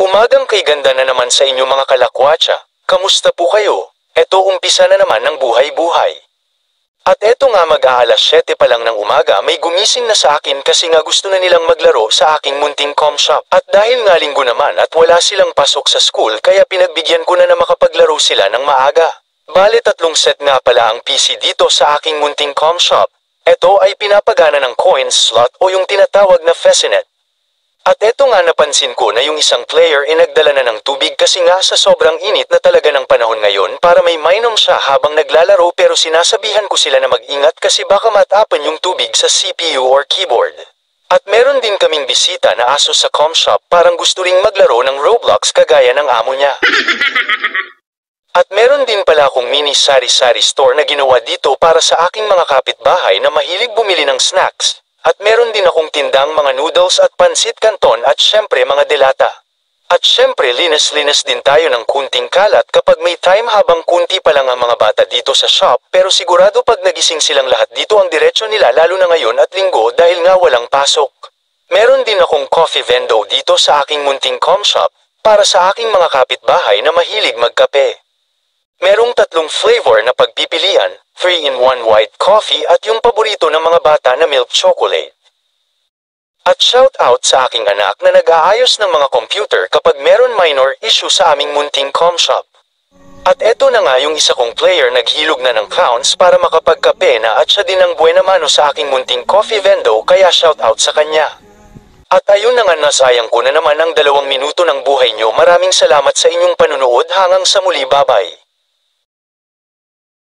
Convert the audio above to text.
Umagang kay ganda na naman sa inyo mga kalakwatsa. Kamusta po kayo? Eto umpisa na naman ng buhay-buhay. At eto nga mag-aalas 7 pa lang ng umaga may gumising na sa akin kasi nga gusto na nilang maglaro sa aking munting com shop. At dahil nga linggo naman at wala silang pasok sa school kaya pinagbigyan ko na makapaglaro sila ng maaga. Bale 3 set nga pala ang PC dito sa aking munting com shop. Ito ay pinapagana ng coins slot o yung tinatawag na Fesinet. At eto nga napansin ko na yung isang player ay nagdala na ng tubig kasi nga sa sobrang init na talaga ng panahon ngayon para may mainom siya habang naglalaro pero sinasabihan ko sila na mag-ingat kasi baka matapan yung tubig sa CPU or keyboard. At meron din kaming bisita na aso sa com shop parang gusto ring maglaro ng Roblox kagaya ng amo niya. At meron din pala akong mini sari-sari store na ginawa dito para sa aking mga kapitbahay na mahilig bumili ng snacks. At meron din akong tindang mga noodles at pansit canton at syempre mga delata. At syempre linas-linas din tayo ng kunting kalat kapag may time habang kunti pa lang ang mga bata dito sa shop pero sigurado pag nagising silang lahat dito ang diretsyo nila lalo na ngayon at linggo dahil nga walang pasok. Meron din akong coffee vendo dito sa aking munting com shop para sa aking mga kapitbahay na mahilig magkape. Merong 3 flavor na pagpipilian, 3-in-1 white coffee at yung paborito ng mga bata na milk chocolate. At shout out sa aking anak na nag-aayos ng mga computer kapag meron minor issue sa aming munting com shop. At eto na nga yung isa kong player naghilog na ng counts para makapagkape na at siya din ang buena mano sa aking munting coffee vendo kaya shout out sa kanya. At ayun na nga nasayang ko na naman ang 2 minuto ng buhay nyo. Maraming salamat sa inyong panunood hanggang sa muli, bye-bye.